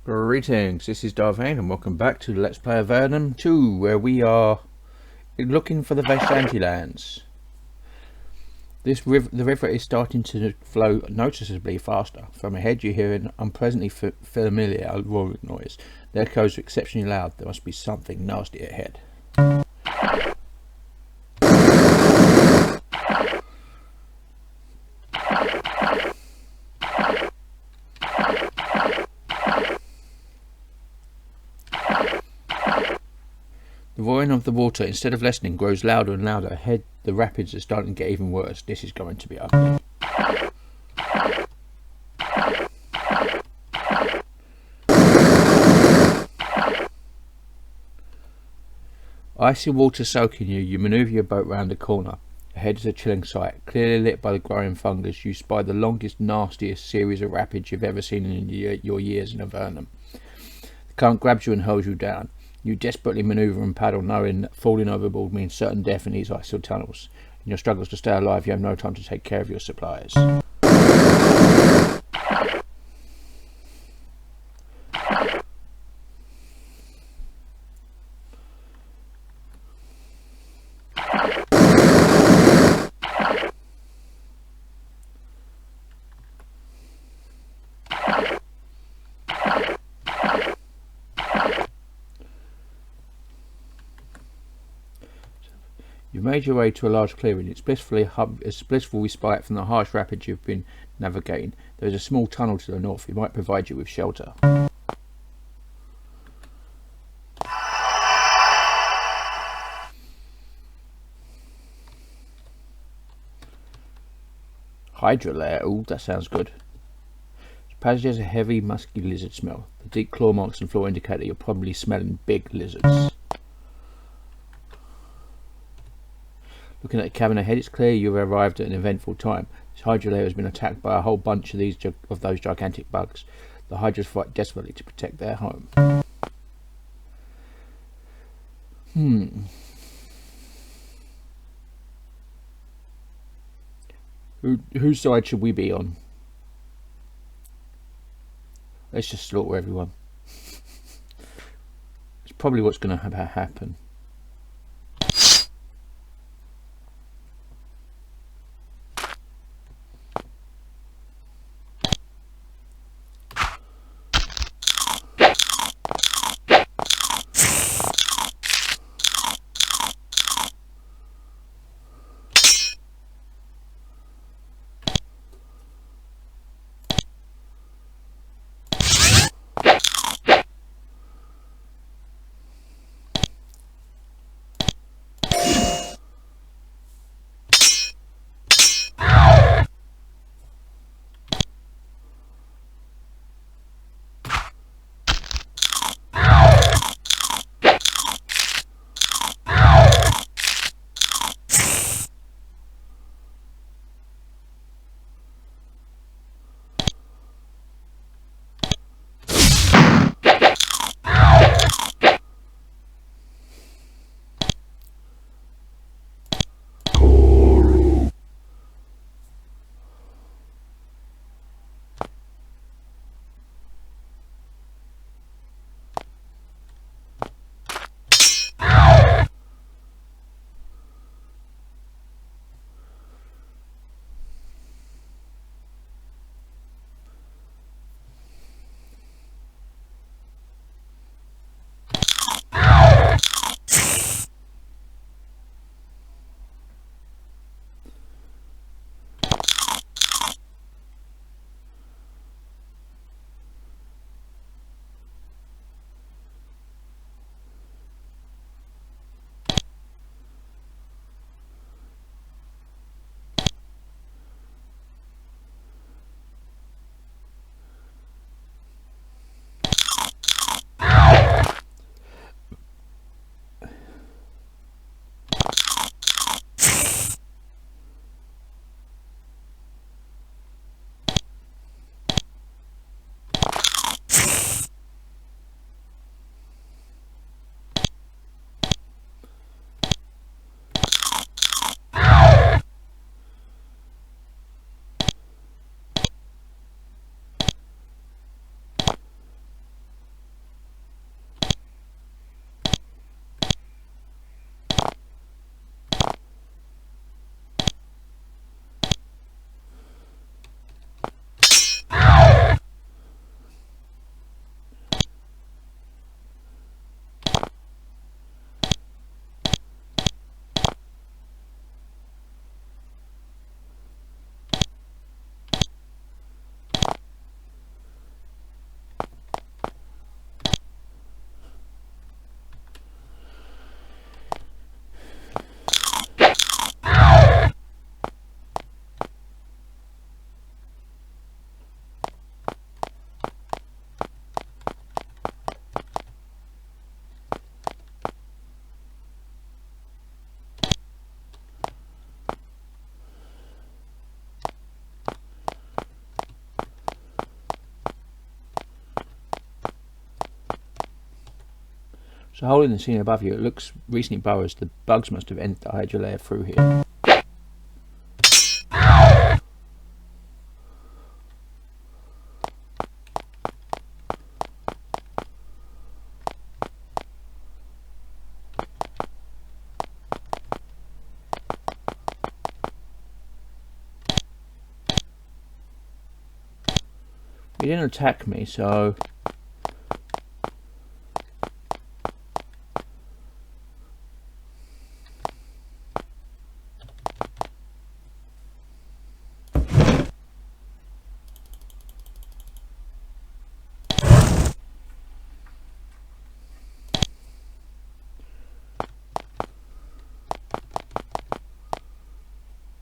Greetings, this is Vane and welcome back to Let's Play Avernum 2, where we are looking for the Vashtanti lands. The river is starting to flow noticeably faster. From ahead you hear an unpleasantly familiar roaring noise. The echoes are exceptionally loud. There must be something nasty ahead. The roaring of the water, instead of lessening, grows louder and louder. Ahead, the rapids are starting to get even worse. This is going to be ugly. Icy water soaking you, you manoeuvre your boat round a corner. Ahead is a chilling sight. Clearly lit by the growing fungus, you spy the longest, nastiest series of rapids you've ever seen in your years in Avernum. The current grabs you and hurls you down. You desperately manoeuvre and paddle, knowing that falling overboard means certain death in these icy tunnels. In your struggles to stay alive, you have no time to take care of your supplies. You've made your way to a large clearing. It's blissful respite from the harsh rapids you've been navigating. There is a small tunnel to the north. It might provide you with shelter. Hydra lair. Ooh, that sounds good. This passage has a heavy, musky lizard smell. The deep claw marks on the floor indicate that you're probably smelling big lizards. Looking at the cabin ahead, it's clear you've arrived at an eventful time. This Hydra lair has been attacked by a whole bunch of those gigantic bugs. The Hydras fight desperately to protect their home. Whose side should we be on? Let's just slaughter everyone. It's probably what's going to happen. So, hole in the ceiling above you, it looks recently burrowed. The bugs must have entered the hydro layer through here. He didn't attack me, so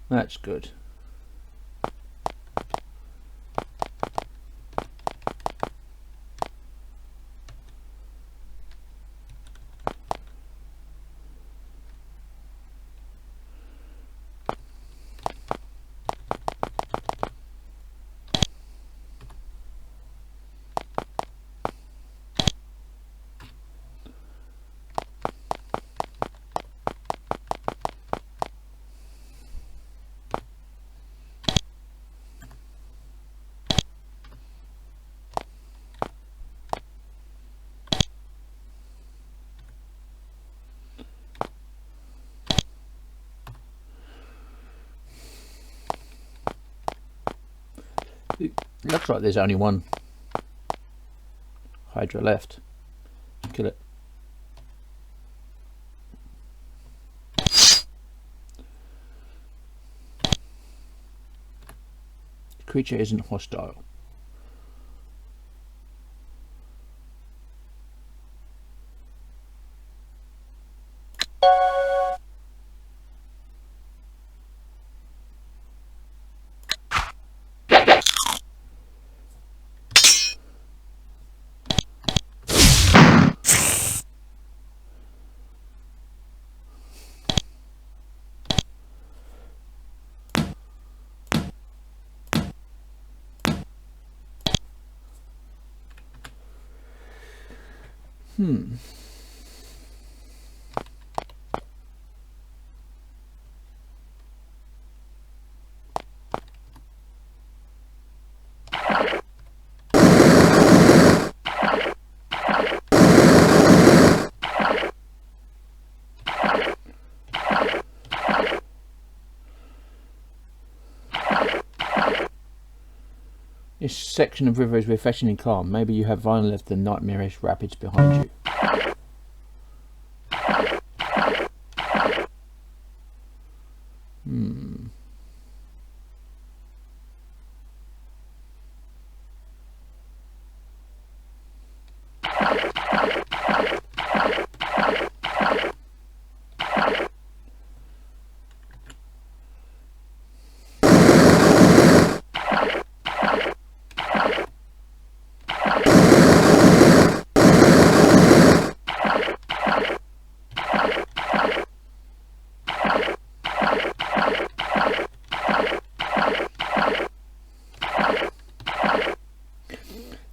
that's good. It looks like there's only one Hydra left. Kill it. The creature isn't hostile. This section of river is refreshingly calm. Maybe you have Vane left the nightmarish rapids behind you.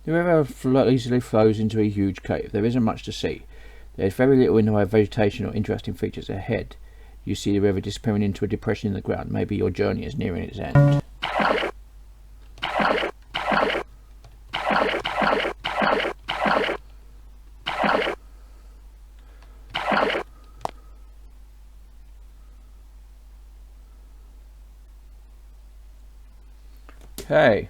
The river easily flows into a huge cave. There isn't much to see. There is very little in the way of vegetation or interesting features ahead. You see the river disappearing into a depression in the ground. Maybe your journey is nearing its end. Okay.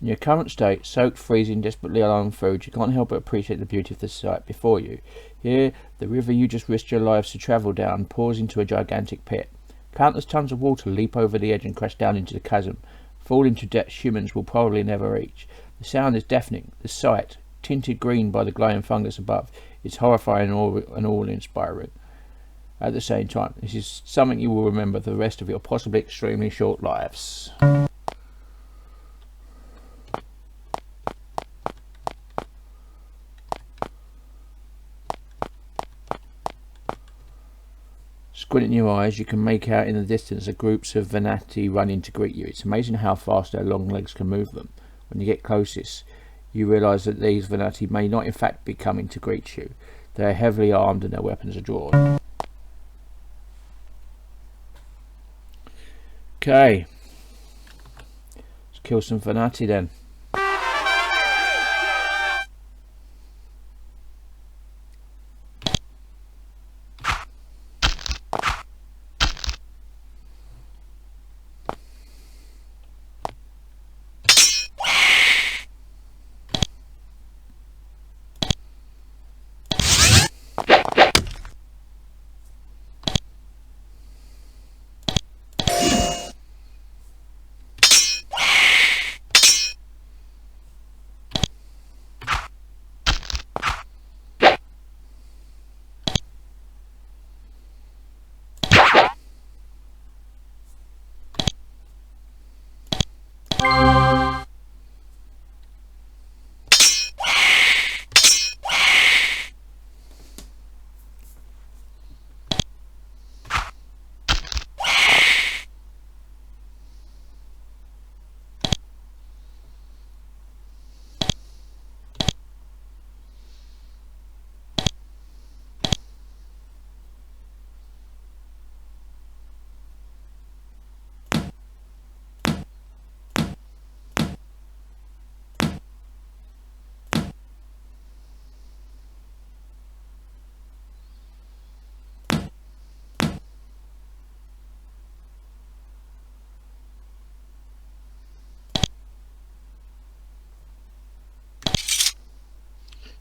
In your current state, soaked, freezing, desperately low on food, you can't help but appreciate the beauty of the sight before you. Here, the river you just risked your lives to travel down pours into a gigantic pit. Countless tons of water leap over the edge and crash down into the chasm, fall into depths humans will probably never reach. The sound is deafening. The sight, tinted green by the glowing fungus above, is horrifying and awe-inspiring. At the same time, this is something you will remember for the rest of your possibly extremely short lives. Squinting your eyes, you can make out in the distance the groups of Venati running to greet you. It's amazing how fast their long legs can move them. When you get closest, you realise that these Venati may not in fact be coming to greet you. They are heavily armed and their weapons are drawn. Okay. Let's kill some Venati then.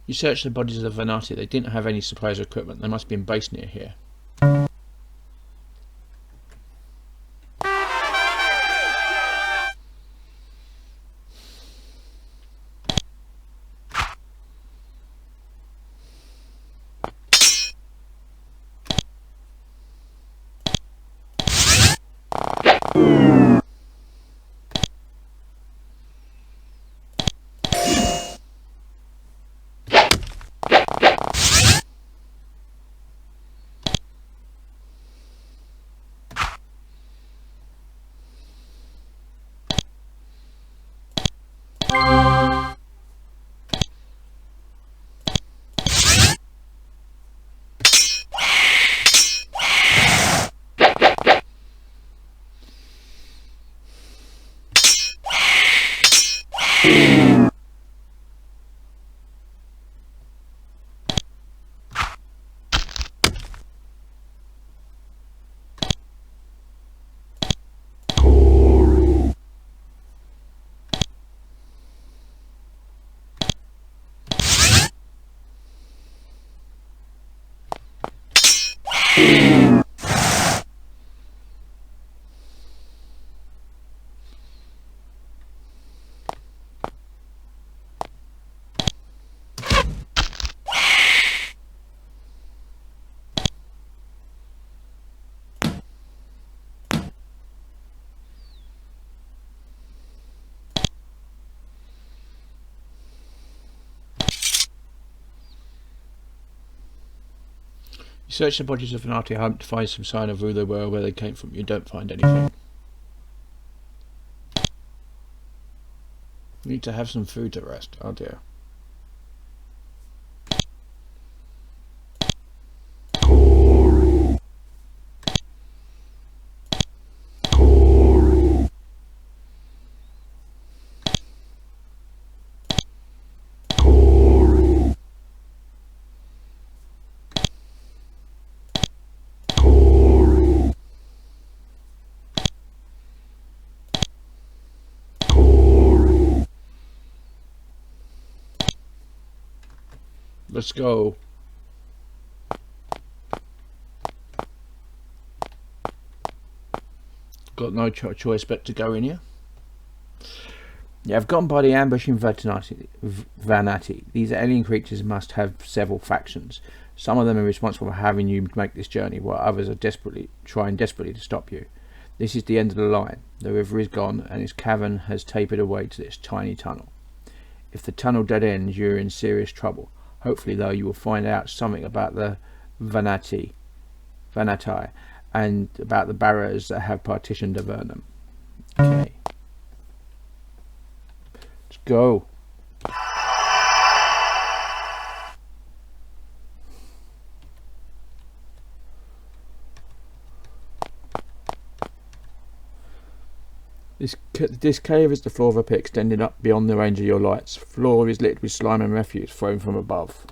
You search the bodies of the Venati. They didn't have any supplies or equipment. They must have been based near here. You search the bodies of Venati, hope to find some sign of who they were or where they came from. You don't find anything. You need to have some food to rest. Oh dear. Let's go. Got no choice but to go in here. Yeah, I've gone by the ambushing Venati. These alien creatures must have several factions. Some of them are responsible for having you make this journey, while others are trying desperately to stop you. This is the end of the line. The river is gone, and its cavern has tapered away to this tiny tunnel. If the tunnel dead ends, you're in serious trouble. Hopefully, though, you will find out something about the Venati, and about the barriers that have partitioned Avernum. Okay. Let's go. This cave is the floor of a pit extending up beyond the range of your lights. The floor is lit with slime and refuse thrown from above.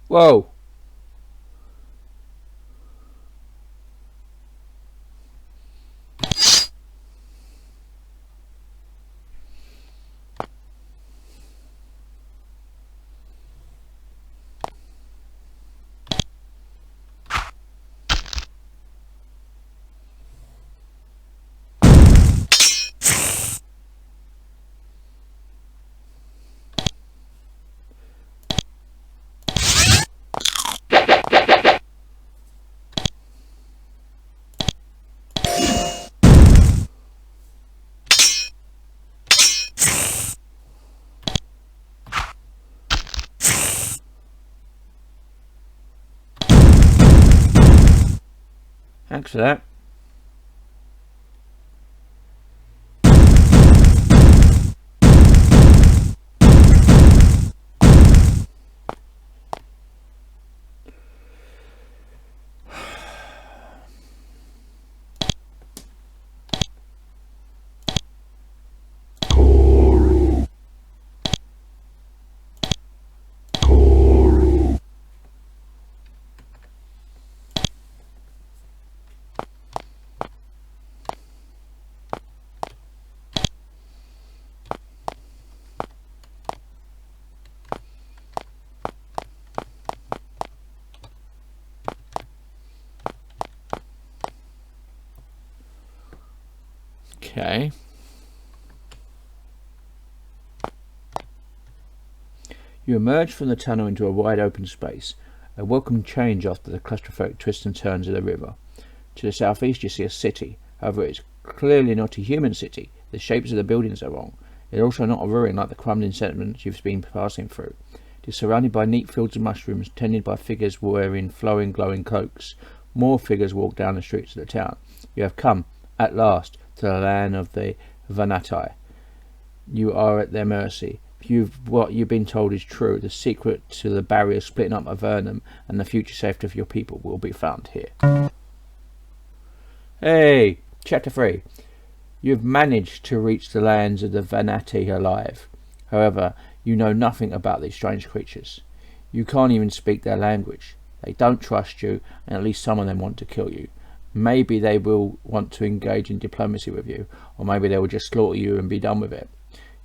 Whoa! Thanks for that. Okay. You emerge from the tunnel into a wide open space, a welcome change after the claustrophobic twists and turns of the river. To the southeast you see a city, however it is clearly not a human city. The shapes of the buildings are wrong. It is also not a ruin like the crumbling settlements you've been passing through. It is surrounded by neat fields of mushrooms, tended by figures wearing flowing glowing cloaks. More figures walk down the streets of the town. You have come, at last, to the land of the Vane. You are at their mercy. What you've been told is true. The secret to the barrier splitting up Avernum and the future safety of your people will be found here. Hey, Chapter 3. You've managed to reach the lands of the Vanati alive. However, you know nothing about these strange creatures. You can't even speak their language. They don't trust you, and at least some of them want to kill you. Maybe they will want to engage in diplomacy with you, or maybe they will just slaughter you and be done with it.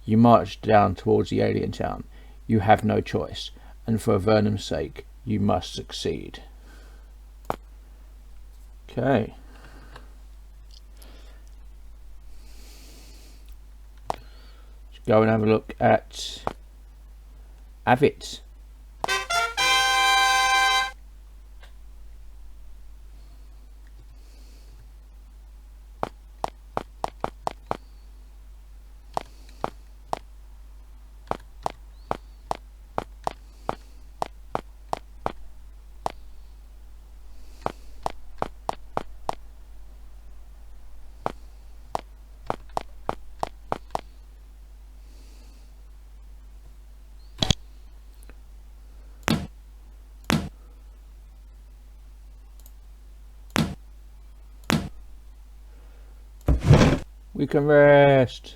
You march down towards the alien town. You have no choice, and for Avernum's sake, you must succeed. Okay. Let's go and have a look at We can rest.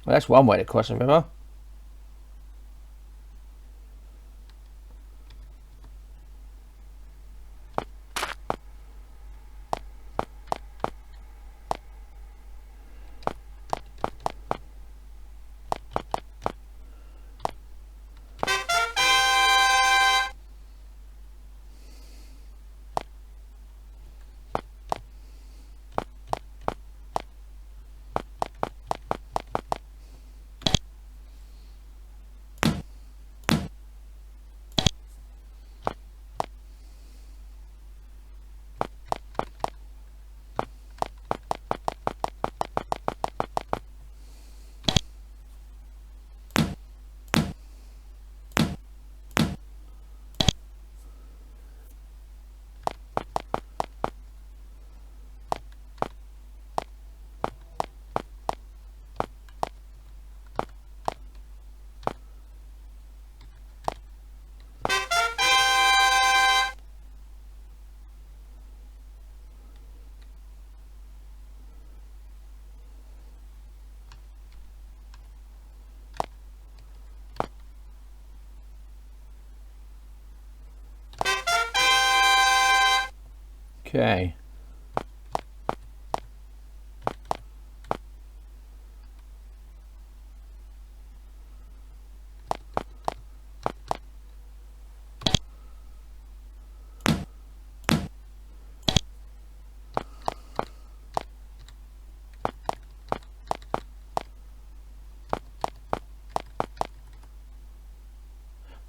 Well, that's one way to cross a river. Okay.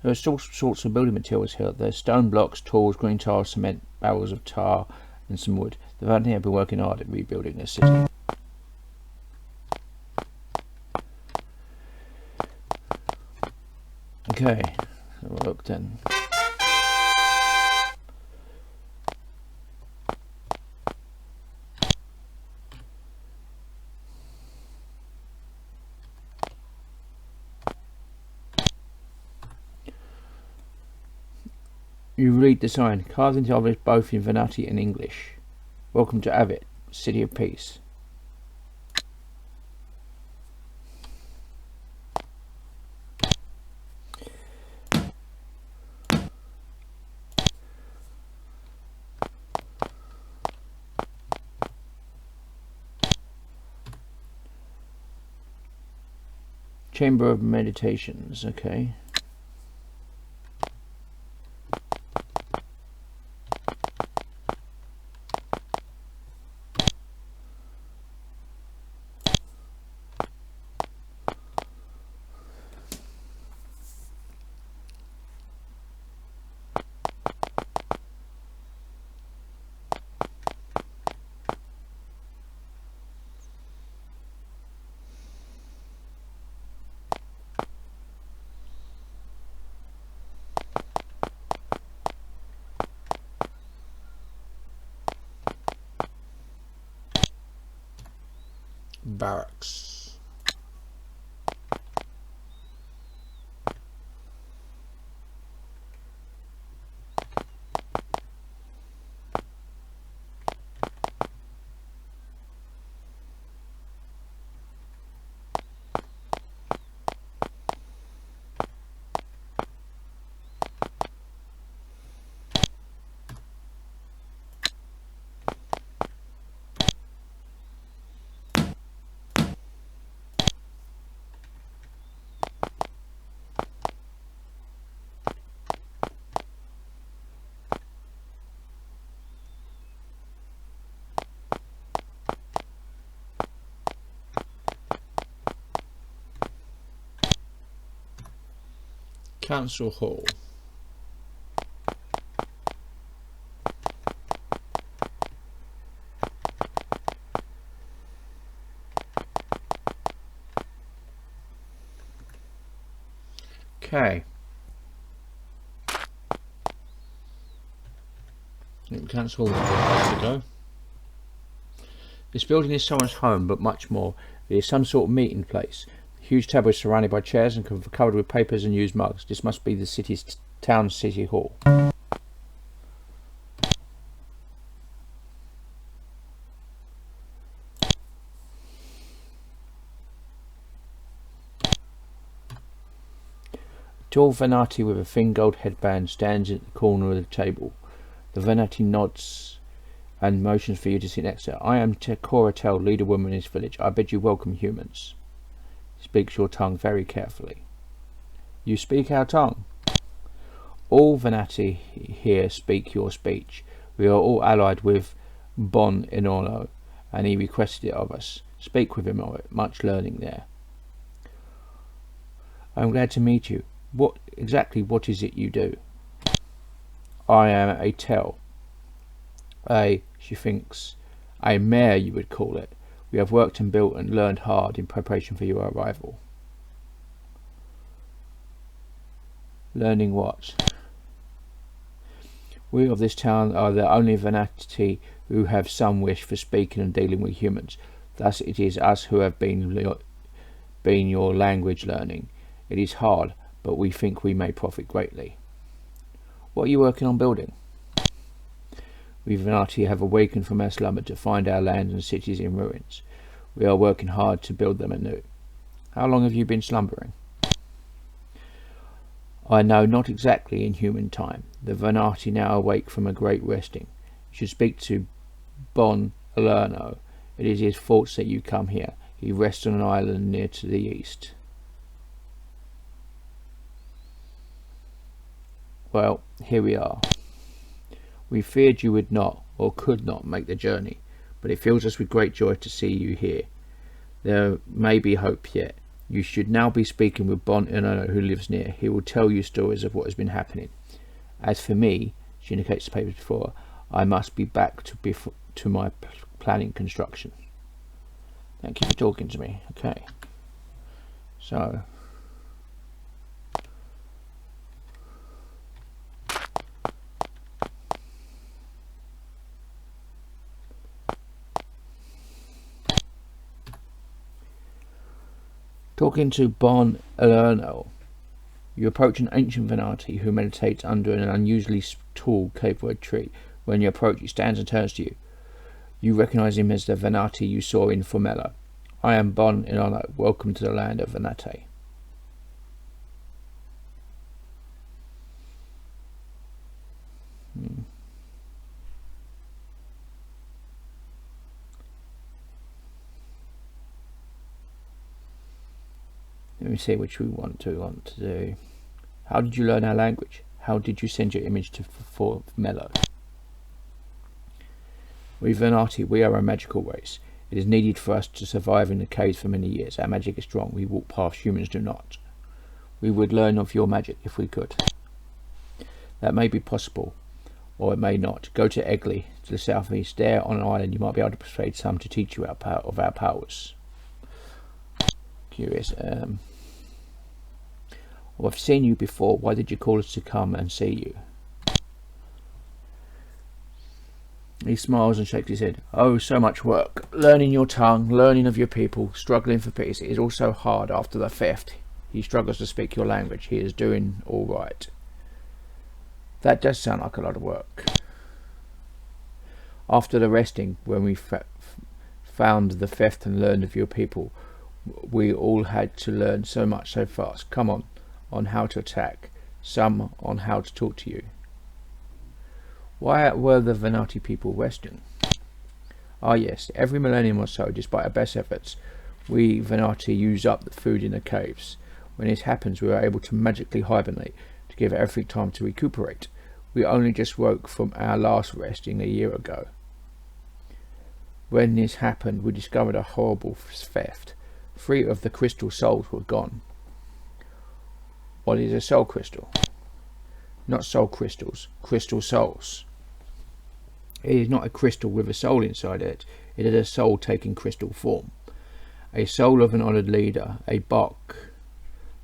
There are all sorts of building materials here. There's stone blocks, tools, green tar, cement, barrels of tar, and some wood. The Vane have been working hard at rebuilding this city. Okay, so we'll look then. You read the sign, carved into others both in Venati and English. Welcome to Avit, City of Peace. Chamber of Meditations, okay. Barracks. Council Hall. Okay. Council Hall is to go. This building is someone's home, but much more. It is some sort of meeting place. A huge table is surrounded by chairs and covered with papers and used mugs. This must be the town city hall. A tall Venati with a thin gold headband stands at the corner of the table. The Venati nods and motions for you to sit next to her. I am Coratel, leader woman in this village. I bid you welcome, humans. Speaks your tongue very carefully. You speak our tongue. All Venati here speak your speech. We are all allied with Bon Inorno, and he requested it of us. Speak with him of it. Much learning there. I am glad to meet you. What is it you do? I am a tell. She thinks, a mayor you would call it. We have worked and built and learned hard in preparation for your arrival. Learning what? We of this town are the only Venati who have some wish for speaking and dealing with humans. Thus it is us who have been your language learning. It is hard, but we think we may profit greatly. What are you working on building? We Venati have awakened from our slumber to find our lands and cities in ruins. We are working hard to build them anew. How long have you been slumbering? I know not exactly in human time. The Venati now awake from a great resting. You should speak to Bon Alerno. It is his fault that you come here. He rests on an island near to the east. Well, here we are. We feared you would not, or could not, make the journey, but it fills us with great joy to see you here. There may be hope yet. You should now be speaking with Bon Inorno, who lives near. He will tell you stories of what has been happening. As for me, she indicates the papers before, I must be back to my planning construction. Thank you for talking to me. Okay. So... talking to Bon Alerno, you approach an ancient Venati who meditates under an unusually tall capewood tree. When you approach, he stands and turns to you. You recognize him as the Venati you saw in Formella. I am Bon Alerno. Welcome to the land of Venate. Let me see which we want to do. How did you learn our language? How did you send your image to Mello? We Venati, we are a magical race. It is needed for us to survive in the caves for many years. Our magic is strong. We walk paths humans do not. We would learn of your magic if we could. That may be possible, or it may not. Go to Egli, to the southeast. There on an island you might be able to persuade some to teach you of our powers. Curious. I've seen you before. Why did you call us to come and see you? He smiles and shakes his head. Oh, so much work. Learning your tongue, learning of your people, struggling for peace. It is all so hard after the theft. He struggles to speak your language. He is doing all right. That does sound like a lot of work. After the resting, when we found the theft and learned of your people, we all had to learn so much so fast. Come on how to attack, some on how to talk to you. Why were the Venati people resting? Ah yes, every millennium or so, despite our best efforts, we Venati use up the food in the caves. When this happens, we are able to magically hibernate, to give everything time to recuperate. We only just woke from our last resting a year ago. When this happened, we discovered a horrible theft. 3 of the crystal souls were gone. What is a soul crystal? Not soul crystals, crystal souls. It is not a crystal with a soul inside it. It is a soul taking crystal form. A soul of an honoured leader, a Bok,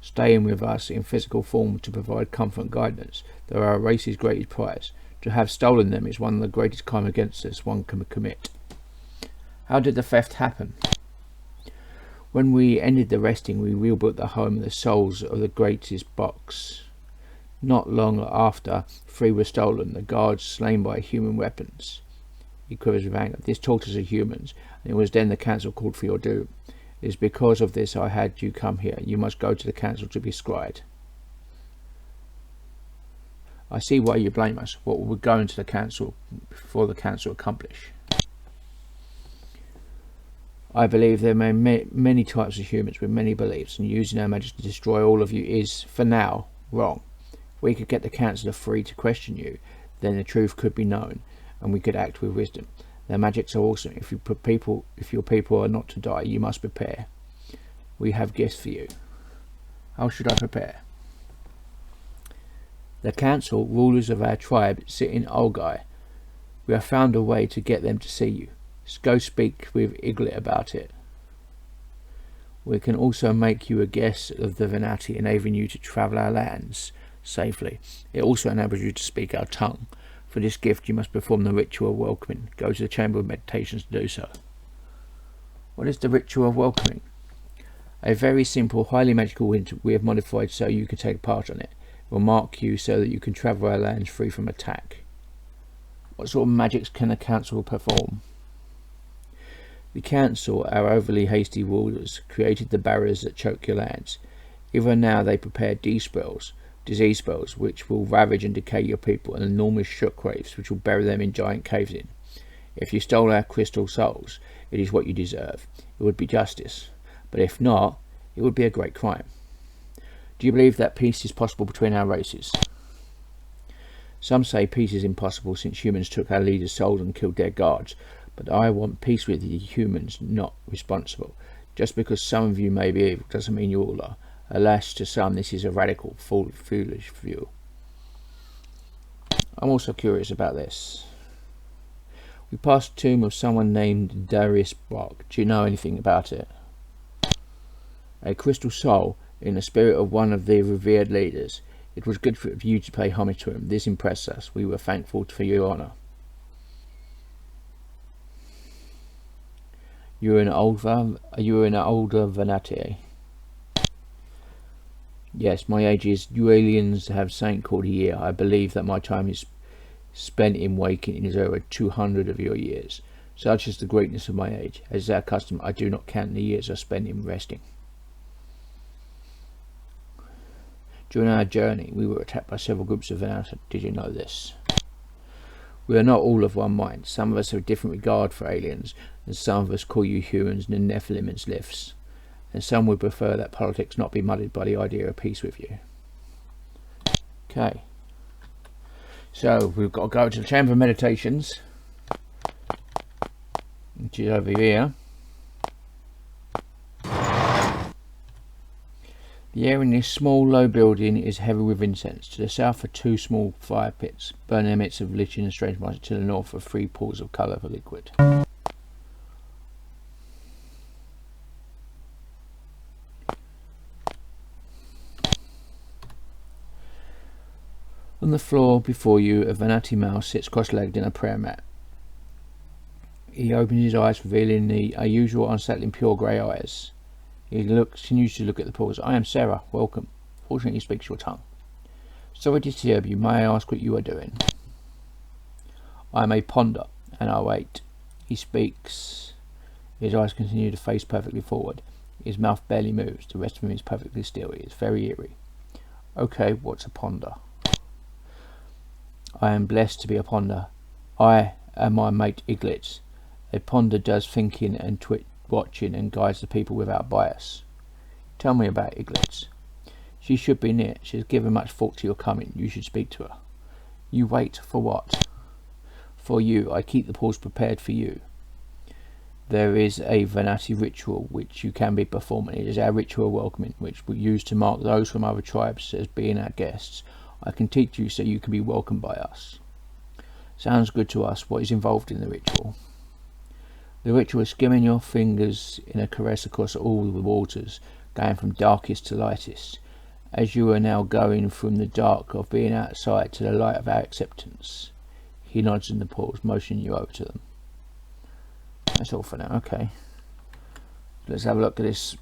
staying with us in physical form to provide comfort and guidance. They are our race's greatest prize. To have stolen them is one of the greatest crimes against us one can commit. How did the theft happen? When we ended the resting, we rebuilt the home of the souls of the greatest Boks. Not long after, 3 were stolen, the guards slain by human weapons. He quivers with anger. This taught us as humans, and it was then the council called for your doom. It is because of this I had you come here. You must go to the council to be scried. I see why you blame us. What will we go into the council for the council accomplish? I believe there are many types of humans with many beliefs, and using our magic to destroy all of you is, for now, wrong. If we could get the councillor free to question you, then the truth could be known, and we could act with wisdom. Their magics are awesome. If your people are not to die, you must prepare. We have gifts for you. How should I prepare? The council, rulers of our tribe, sit in Olgai. We have found a way to get them to see you. Go speak with Iglit about it. We can also make you a guest of the Venati, enabling you to travel our lands safely. It also enables you to speak our tongue. For this gift you must perform the ritual of welcoming. Go to the chamber of meditations to do so. What is the ritual of welcoming? A very simple, highly magical ritual we have modified so you can take part on it. It will mark you so that you can travel our lands free from attack. What sort of magics can the council perform? The council, our overly hasty rulers, created the barriers that choke your lands. Even now they prepare disease spells, which will ravage and decay your people, and enormous shockwaves, which will bury them in giant caves in. If you stole our crystal souls, it is what you deserve. It would be justice. But if not, it would be a great crime. Do you believe that peace is possible between our races? Some say peace is impossible since humans took our leaders' souls and killed their guards. But I want peace with the humans, not responsible. Just because some of you may be evil doesn't mean you all are. Alas, to some this is a radical, foolish view. I'm also curious about this. We passed the tomb of someone named Darius Bok. Do you know anything about it? A crystal soul in the spirit of one of the revered leaders. It was good for you to pay homage to him. This impressed us. We were thankful for your honour. You were an older Venati. Yes, my age is. You aliens have saint called a year. I believe that my time is spent in waking is over 200 of your years. Such is the greatness of my age. As is our custom, I do not count the years I spend in resting. During our journey, we were attacked by several groups of Venati. Did you know this? We are not all of one mind. Some of us have a different regard for aliens, and some of us call you humans and Nephilim and Sliths, and some would prefer that politics not be muddied by the idea of peace with you. Okay. So, we've got to go to the Chamber of Meditations, which is over here. The air in this small, low building is heavy with incense. To the south are 2 small fire pits, burning emits of lichen and strange moisture. To the north are 3 pools of colourful liquid. On the floor before you, a Venati male sits cross-legged in a prayer mat. He opens his eyes, revealing the unusual, unsettling, pure grey eyes. He continues to look at the pools. I am Sarah. Welcome. Fortunately, he speaks your tongue. Sorry to disturb you. May I ask what you are doing? I am a ponder, and I wait. He speaks. His eyes continue to face perfectly forward. His mouth barely moves. The rest of him is perfectly still. He is very eerie. Okay, what's a ponder? I am blessed to be a ponder. I and my mate Iglit. A ponder does thinking and watching and guides the people without bias. Tell me about Iglit. She should be near. She has given much thought to your coming. You should speak to her. You wait for what? For you. I keep the pools prepared for you. There is a Venati ritual which you can be performing. It is our ritual welcoming, which we use to mark those from other tribes as being our guests. I can teach you so you can be welcomed by us. Sounds good to us. What is involved in the ritual? The ritual is skimming your fingers in a caress across all the waters, going from darkest to lightest, as you are now going from the dark of being outside to the light of our acceptance. He nods in the pause, motioning you over to them. That's all for now. Okay. Let's have a look at this.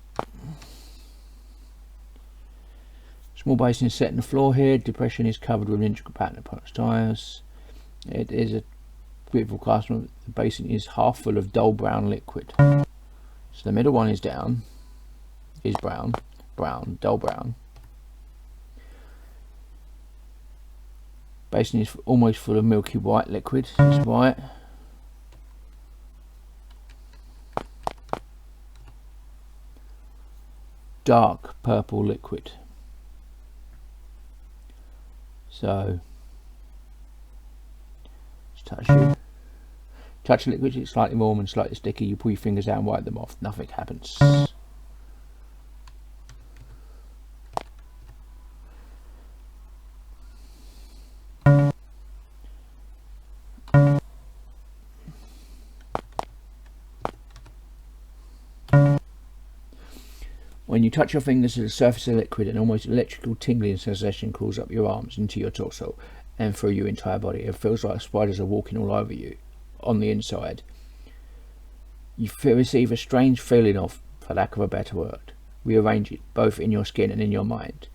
Small basin is set in the floor here. Depression is covered with an intricate pattern of polished tiles. It is a beautiful craftsman. The basin is half full of dull brown liquid. So the middle one is down. Is brown. Brown. Dull brown. Basin is almost full of milky white liquid. It's white. Dark purple liquid. So just touch the liquid. It's slightly warm and slightly sticky. You pull your fingers out and wipe them off. Nothing happens. When you touch your fingers to the surface of the liquid, an almost electrical tingling sensation crawls up your arms, into your torso, and through your entire body. It feels like spiders are walking all over you, on the inside. You receive a strange feeling of, for lack of a better word, rearranging, both in your skin and in your mind.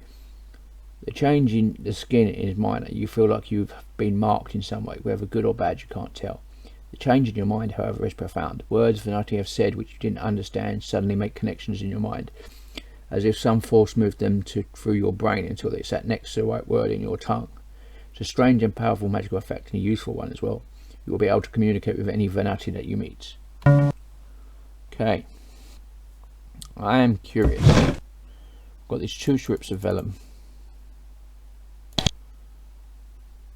The change in the skin is minor. You feel like you've been marked in some way, whether good or bad you can't tell. The change in your mind, however, is profound. Words Venati have said which you didn't understand suddenly make connections in your mind, as if some force moved them through your brain until they sat next to the right word in your tongue. It's a strange and powerful magical effect, and a useful one as well. You will be able to communicate with any Venati that you meet. Okay. I am curious. I've got these 2 strips of vellum.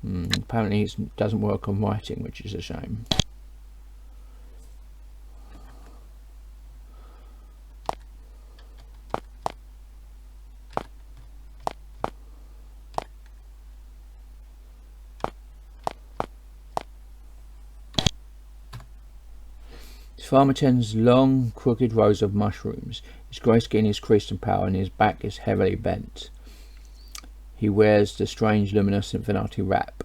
Apparently it doesn't work on writing, which is a shame. Farmer tends long, crooked rows of mushrooms. His grey skin is creased and pale, and his back is heavily bent. He wears the strange luminescent Venati wrap,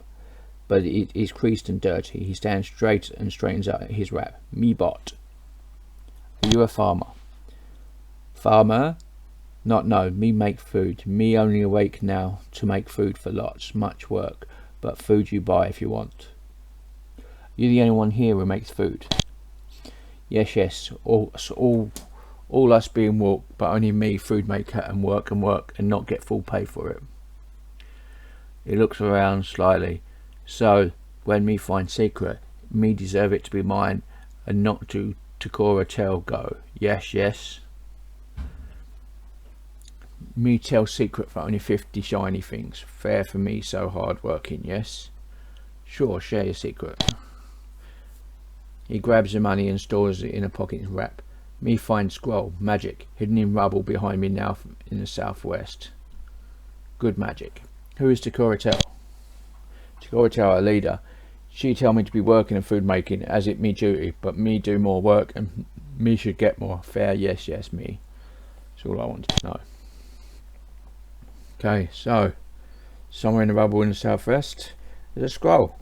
but it is creased and dirty. He stands straight and straightens out his wrap. Me bot. Are you a farmer? Farmer? Not no. Me make food. Me only awake now to make food for lots. Much work, but food you buy if you want. You're the only one here who makes food. Yes, all us being walk, but only me, food maker, and work and not get full pay for it. He looks around slyly. So, when me find secret, me deserve it to be mine, and not to Cora tell go. Yes. Me tell secret for only 50 shiny things. Fair for me so hard working, yes? Sure, share your secret. He grabs the money and stores it in a pocket and wrap. Me find scroll, magic, hidden in rubble behind me now in the southwest. Good magic. Who is Tell? Tell, our leader. She tell me to be working and food making as it me duty, but me do more work and me should get more. Fair, yes, me. That's all I wanted to know. Okay, so somewhere in the rubble in the southwest there's a scroll.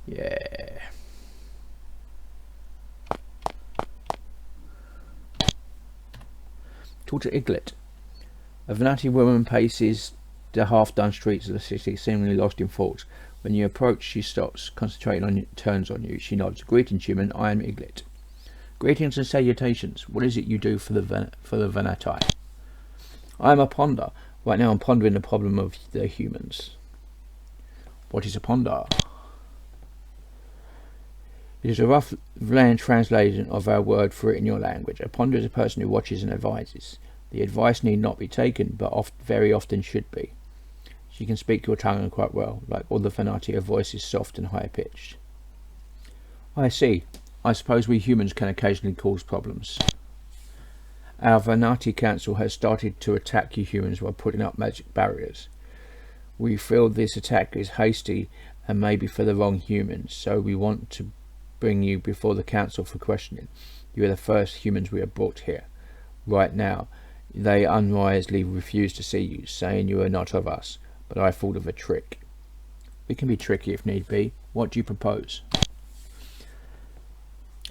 Yeah. Talk to Iglet. A Venati woman paces the half-done streets of the city, seemingly lost in thought. When you approach, she stops, concentrating on you, turns on you. She nods. Greetings, human. I am Iglet. Greetings and salutations. What is it you do for the Venati? I am a ponder. Right now I'm pondering the problem of the humans. What is a ponder? It is a rough land translation of our word for it in your language. A ponder is a person who watches and advises. The advice need not be taken, but very often should be. She can speak your tongue quite well. Like all the Venati, her voice is soft and high-pitched. I see. I suppose we humans can occasionally cause problems. Our Venati Council has started to attack you humans by putting up magic barriers. We feel this attack is hasty and maybe for the wrong humans, so we want to bring you before the council for questioning. You are the first humans we have brought here. Right now, they unwisely refuse to see you, saying you are not of us, but I thought of a trick. We can be tricky if need be. What do you propose?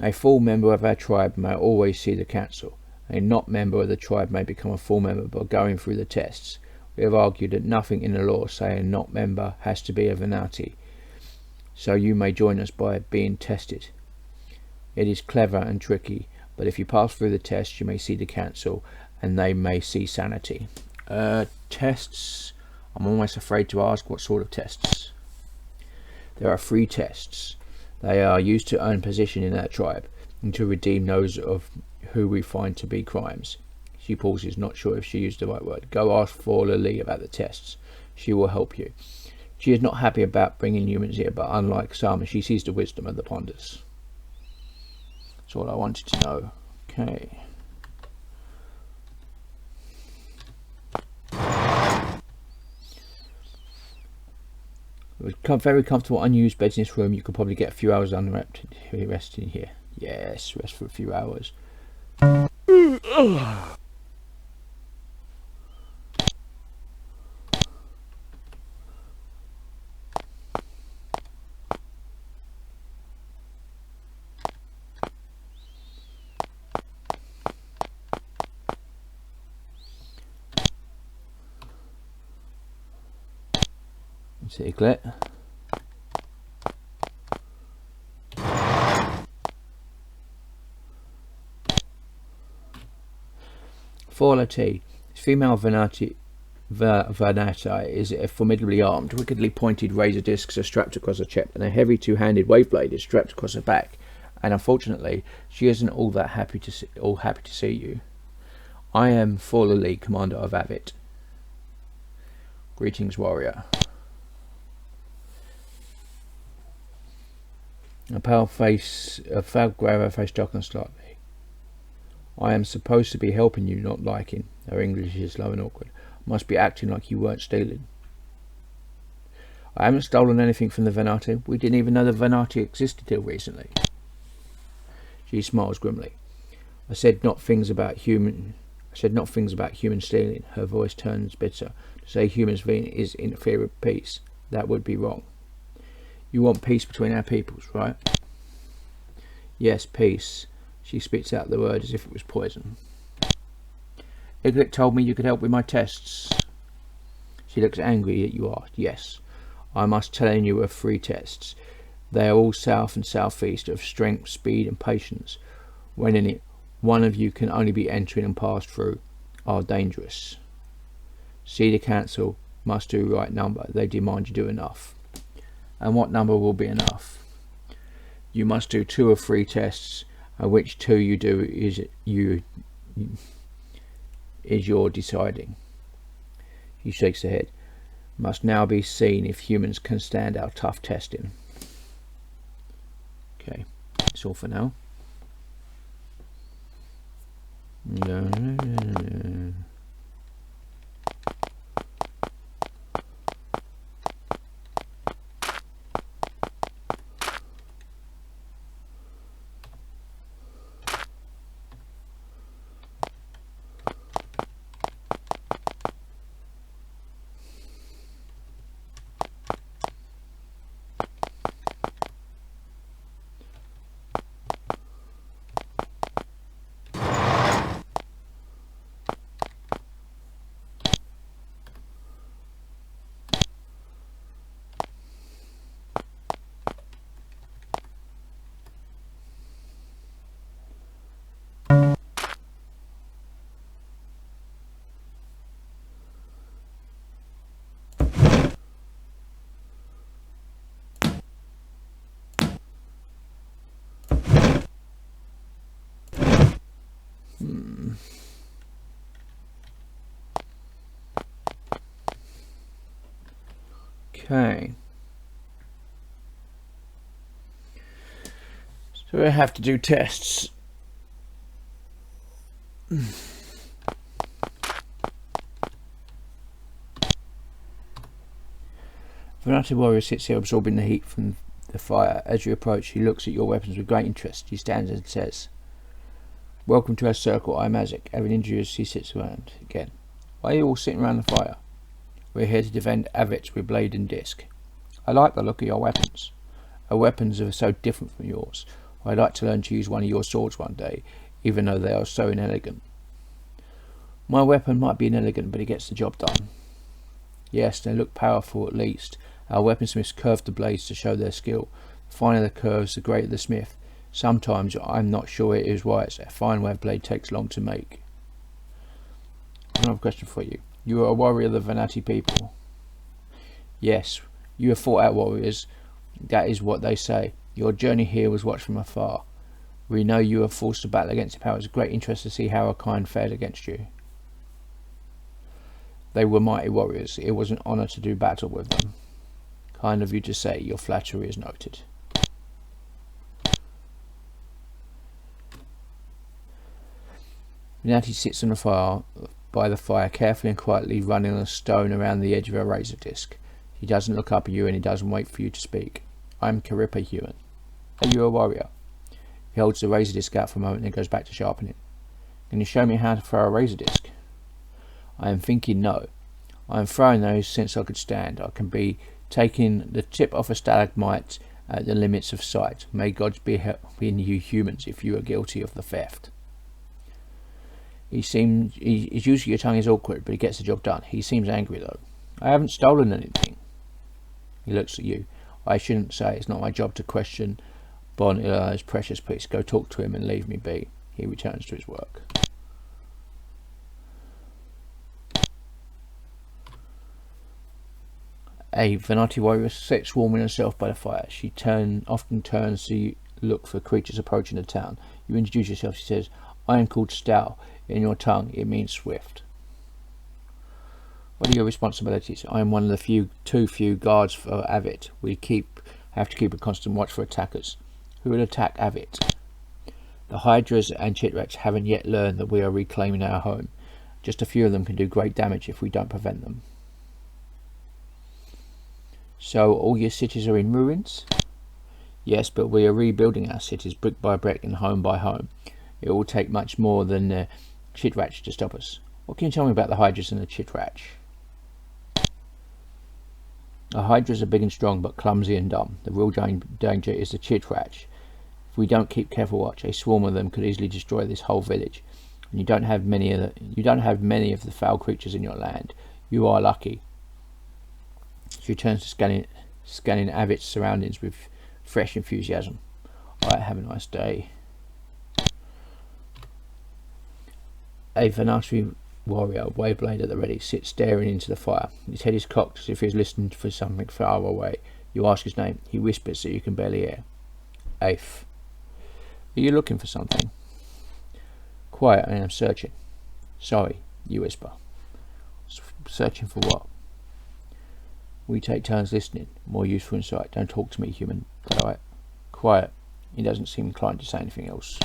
A full member of our tribe may always see the council. A not member of the tribe may become a full member by going through the tests. We have argued that nothing in the law saying a not member has to be a Venati, so you may join us by being tested. It is clever and tricky, but if you pass through the test you may see the council and they may see sanity. Tests? I'm almost afraid to ask what sort of tests. There are 3 tests. They are used to earn position in our tribe and to redeem those of who we find to be crimes. She pauses, not sure if she used the right word. Go ask Fowler Lee about the tests. She will help you. She is not happy about bringing humans here, but unlike some, she sees the wisdom of the Ponders. That's all I wanted to know. Okay. With very comfortable unused beds in this room, you could probably get a few hours unwrapped resting here. Yes, rest for a few hours. Siglet. Fowler T. Female Venati is formidably armed. Wickedly pointed razor discs are strapped across her chest, and a heavy 2-handed wave blade is strapped across her back. And unfortunately, she isn't all that happy to see you. I am Fowler Lee, commander of Avit. Greetings, warrior. A pale grey face darkens slightly. I am supposed to be helping you, not liking. Her English is slow and awkward. Must be acting like you weren't stealing. I haven't stolen anything from the Venati. We didn't even know the Venati existed till recently. She smiles grimly. I said not things about human stealing. Her voice turns bitter. To say humans Vane is in fear of peace. That would be wrong. You want peace between our peoples, right? Yes, peace. She spits out the word as if it was poison. Iglet told me you could help with my tests. She looks angry at you asked. Yes. I must tell you of 3 tests. They are all south and southeast of strength, speed and patience. When in it, one of you can only be entering and passed through. Are dangerous. See the council. Must do right number. They demand you do enough. And what number will be enough? You must do 2 or 3 tests, and which 2 you do is your deciding. He shakes her head. Must now be seen if humans can stand our tough testing. Okay, that's all for now. Okay. So we have to do tests. Venati warrior sits here absorbing the heat from the fire. As you approach, he looks at your weapons with great interest. He stands and says, "Welcome to our circle. I'm Azek." Having injuries, he sits around again. "Why are you all sitting around the fire?" "We're here to defend Avets with blade and disc." "I like the look of your weapons." "Our weapons are so different from yours. I'd like to learn to use one of your swords one day, even though they are so inelegant." "My weapon might be inelegant, but it gets the job done." "Yes, they look powerful at least. Our weaponsmiths curve the blades to show their skill. The finer the curves, the greater the smith. Sometimes I'm not sure it is right. A fine web blade takes long to make." Another question for you. You are a warrior of the Venati people. "Yes, you have fought out warriors. That is what they say. Your journey here was watched from afar. We know you are forced to battle against the powers. Great interest to see how our kind fared against you." "They were mighty warriors. It was an honour to do battle with them." "Kind of you to say. Your flattery is noted." Venati sits on the fire, by the fire, carefully and quietly running on a stone around the edge of a razor disc. He doesn't look up at you and he doesn't wait for you to speak. "I'm Karippa Human." "Are you a warrior?" He holds the razor disc out for a moment and then goes back to sharpening. "Can you show me how to throw a razor disc?" "I am thinking no. I am throwing those since I could stand. I can be taking the tip off a stalagmite at the limits of sight. May gods be helping you humans if you are guilty of the theft." It's usually your tongue is awkward, but he gets the job done. He seems angry though. "I haven't stolen anything." He looks at you. "I shouldn't say. It's not my job to question Bon Ilai's precious piece. Go talk to him and leave me be." He returns to his work. A Venati warrior sits warming herself by the fire. She often turns to look for creatures approaching the town. You introduce yourself. She says, "I am called Stow. In your tongue, it means swift." "What are your responsibilities?" "I am one of the too few guards for Avet. We have to keep a constant watch for attackers." "Who will attack Avet?" "The Hydras and Chitrats haven't yet learned that we are reclaiming our home. Just a few of them can do great damage if we don't prevent them." "So all your cities are in ruins?" "Yes, but we are rebuilding our cities brick by brick and home by home. It will take much more than the Chitrach to stop us." "What can you tell me about the Hydras and the Chitrach?" "The Hydras are big and strong, but clumsy and dumb. The real danger is the Chitrach. If we don't keep careful watch, a swarm of them could easily destroy this whole village. And you don't have many of the foul creatures in your land. You are lucky." She returns to scanning Avet's surroundings with fresh enthusiasm. "Alright, have a nice day." A Venati warrior, wave blade at the ready, sits staring into the fire. His head is cocked as if he is listening for something far away. You ask his name. He whispers so you can barely hear. "Aif." "Are you looking for something?" "Quiet, I am searching." "Sorry," you whisper. "Searching for what?" "We take turns listening. More useful insight. Don't talk to me, human." "Alright." "Quiet." He doesn't seem inclined to say anything else.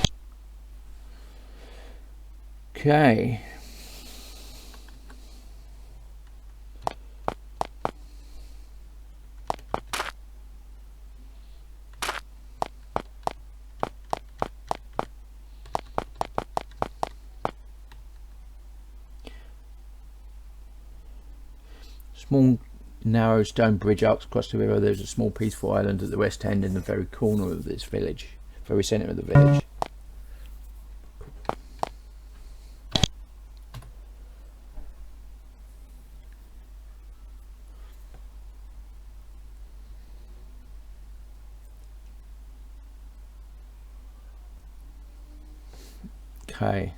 Okay. Small narrow stone bridge arcs across the river. There's a small peaceful island at the west end in the very corner of this village, very centre of the village. Okay.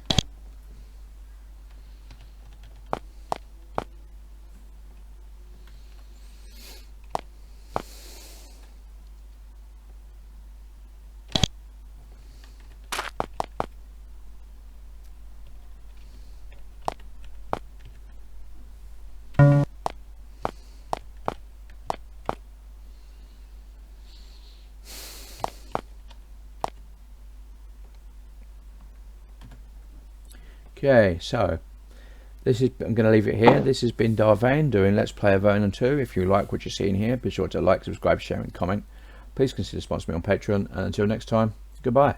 Okay, so this is, I'm going to leave it here. This has been Vane doing Let's Play Avernum 2. If you like what you're seeing here, be sure to like, subscribe, share and comment. Please consider sponsoring me on Patreon, and until next time, goodbye.